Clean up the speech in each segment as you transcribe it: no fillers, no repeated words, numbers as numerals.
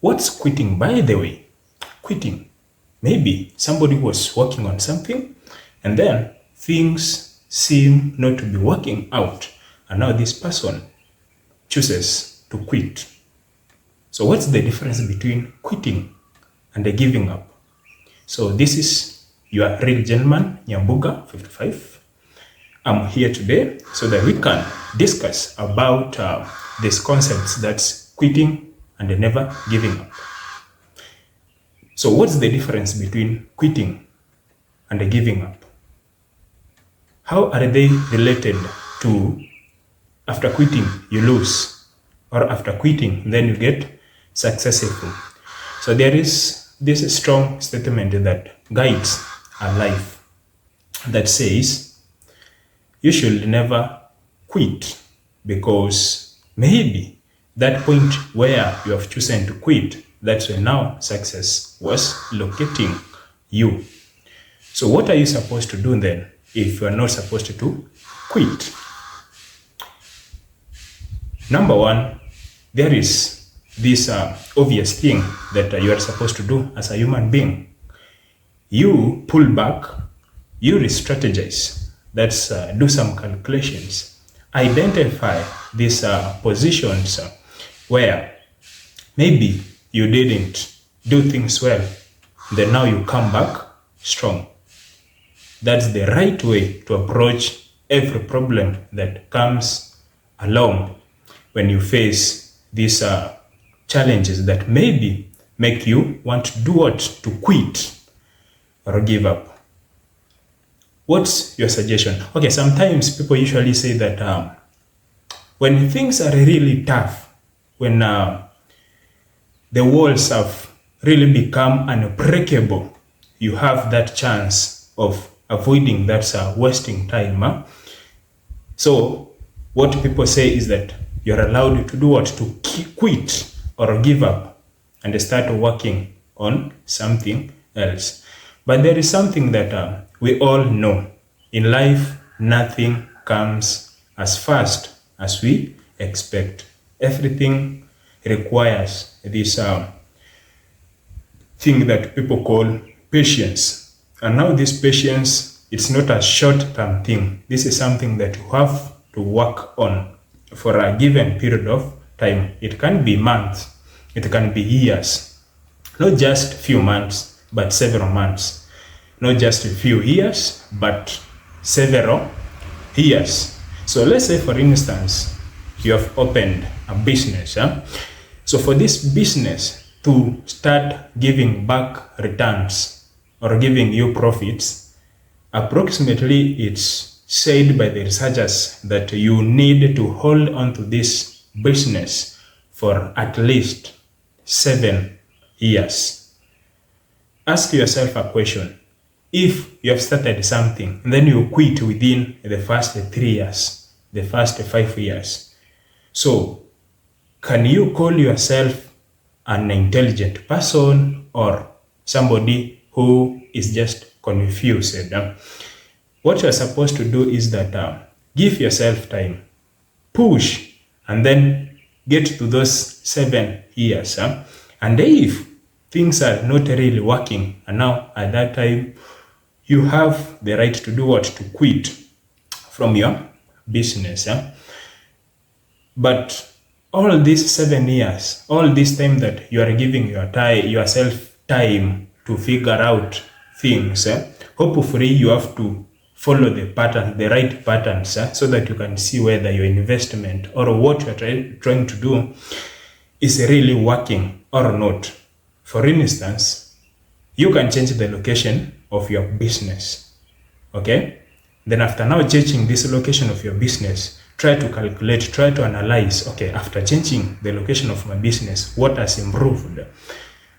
What's quitting, by the way? Quitting. Maybe somebody was working on something and then things seem not to be working out. And now this person chooses to quit. So what's the difference between quitting and giving up? So this is your real gentleman, Nyambuga, 55. I'm here today so that we can discuss about these concepts, that's quitting and never giving up. So what's the difference between quitting and giving up? How are they related to after quitting you lose, or after quitting then you get successful? So there is this strong statement that guides our life that says you should never quit, because maybe that point where you have chosen to quit, that's when now success was locating you. So what are you supposed to do then if you are not supposed to quit? Number one, there is this obvious thing that you are supposed to do as a human being. You pull back, you re-strategize. That's do some calculations. Identify these positions where maybe you didn't do things well. Then now you come back strong. That's the right way to approach every problem that comes along when you face these challenges that maybe make you want to do what? To quit or give up. What's your suggestion? Okay, sometimes people usually say that when things are really tough, when the walls have really become unbreakable, you have that chance of avoiding that wasting time. So what people say is that you're allowed to do what? To quit or give up and start working on something else. But there is something that we all know. In life, nothing comes as fast as we expect. Everything requires this thing that people call patience. And now this patience, it's not a short-term thing. This is something that you have to work on for a given period of time. It can be months, it can be years, not just few months, but several months. Not just a few years, but several years. So let's say, for instance, you have opened a business. So for this business to start giving back returns or giving you profits, approximately it's said by the researchers that you need to hold on to this business for at least 7 years. Ask yourself a question. If you have started something and then you quit within the first 3 years, the first 5 years, so can you call yourself an intelligent person or somebody who is just confused? What you're supposed to do is that give yourself time, push, and then get to those 7 years. And if things are not really working, and now at that time, you have the right to do what? To quit from your business. But all these 7 years, all this time that you are giving yourself time to figure out things, hopefully you have to follow the pattern, the right patterns, so that you can see whether your investment or what you're trying to do is really working or not. For instance, you can change the location of your business. Okay? Then after now changing this location of your business, try to calculate, try to analyze, okay, after changing the location of my business, what has improved?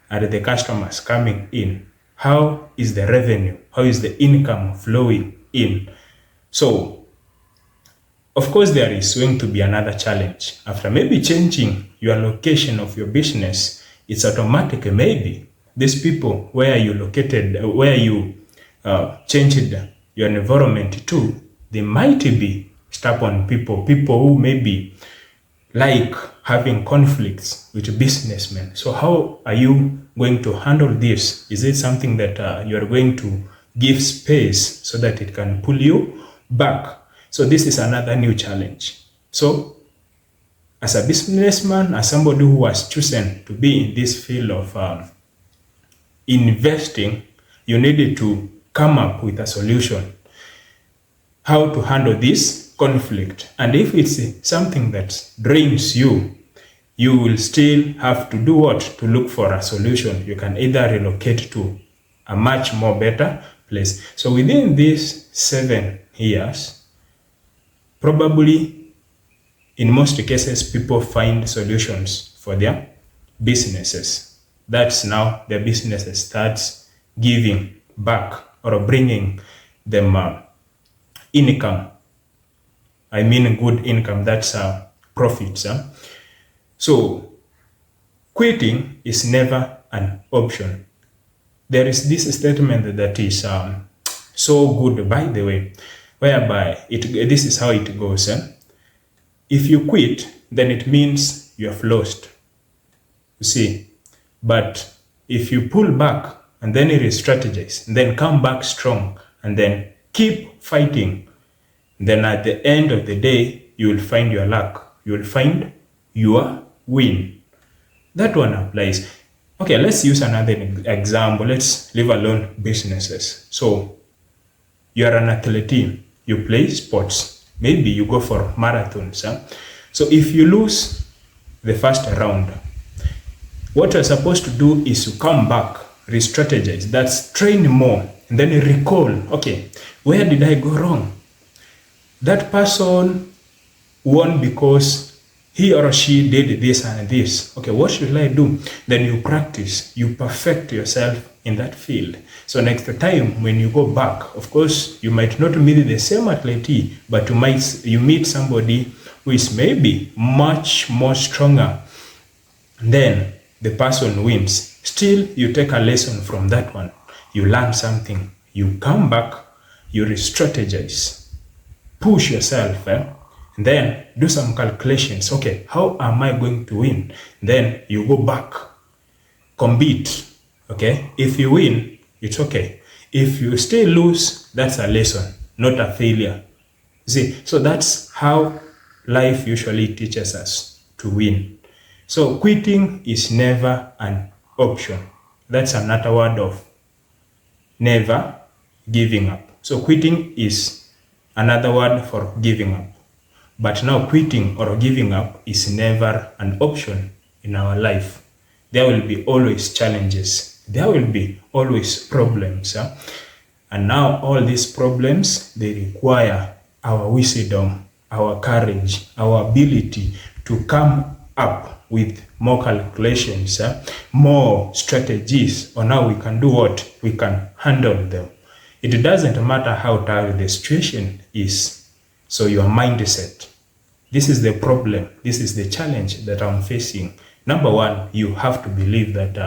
Are the customers coming in? How is the revenue? How is the income flowing in? So, of course, there is going to be another challenge. After maybe changing your location of your business, it's automatic. Maybe these people where you located, where you changed your environment to, they might be stubborn people who maybe like having conflicts with businessmen. So how are you going to handle this? Is it something that you are going to give space so that it can pull you back? So this is another new challenge. So as a businessman, as somebody who has chosen to be in this field of investing, you needed to come up with a solution how to handle this conflict. And if it's something that drains you, you will still have to do what? To look for a solution. You can either relocate to a much more better place. So within these 7 years, probably in most cases, people find solutions for their businesses. That's now their businesses starts giving back or bringing them income. I mean good income, that's profits. So quitting is never an option. There is this statement that is so good, by the way, whereby this is how it goes. If you quit, then it means you have lost. You see, but if you pull back and then re-strategize, and then come back strong, and then keep fighting, then at the end of the day, you will find your luck. You will find your win. That one applies. Okay, let's use another example. Let's leave alone businesses. So you are an athlete. You play sports. Maybe you go for marathons. So if you lose the first round, what you're supposed to do is to come back, re-strategize. That's train more, and then recall, okay, where did I go wrong? That person won because he or she did this and this. Okay, what should I do? Then you practice, you perfect yourself in that field. So next time when you go back, of course, you might not meet the same athlete, but you meet somebody who is maybe much more stronger. Then the person wins. Still, you take a lesson from that one. You learn something. You come back, you re-strategize, push yourself, and then do some calculations. Okay, how am I going to win? Then you go back, compete. Okay, if you win, it's okay. If you still lose, that's a lesson, not a failure. See, so that's how life usually teaches us to win. So quitting is never an option. That's another word of never giving up. So quitting is another word for giving up. But now quitting or giving up is never an option in our life. There will be always challenges. There will be always problems. And now all these problems, they require our wisdom, our courage, our ability to come up with more calculations, more strategies on how we can do what? We can handle them. It doesn't matter how tough the situation is. So your mindset, this is the problem, this is the challenge that I'm facing. Number one, you have to believe that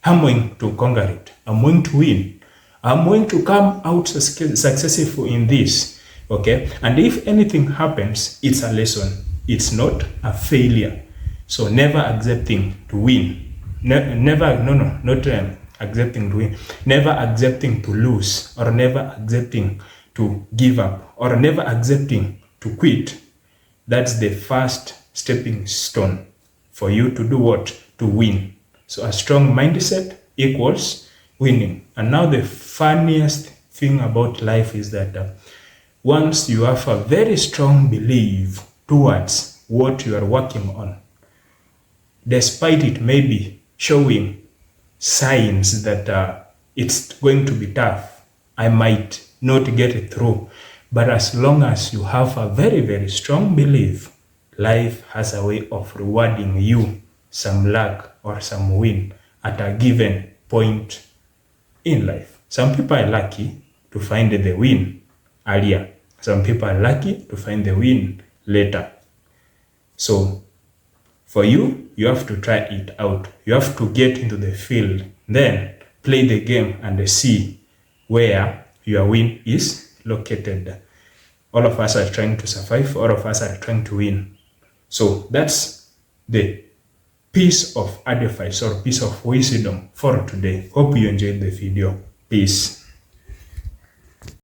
I'm going to conquer it. I'm going to win. I'm going to come out successful in this. Okay? And if anything happens, it's a lesson. It's not a failure. So never accepting to win. Accepting to win. Never accepting to lose, or never accepting to give up, or never accepting to quit. That's the first stepping stone for you to do what? To win. So a strong mindset equals winning. And now the funniest thing about life is that once you have a very strong belief towards what you are working on, despite it maybe showing signs that it's going to be tough, I might not get it through. But as long as you have a very, very strong belief, life has a way of rewarding you some luck or some win at a given point in life. Some people are lucky to find the win earlier. Some people are lucky to find the win later. So for you, you have to try it out. You have to get into the field, then play the game and see where your win is located. All of us are trying to survive. All of us are trying to win. So that's the piece of advice or piece of wisdom for today. Hope you enjoyed the video. Peace.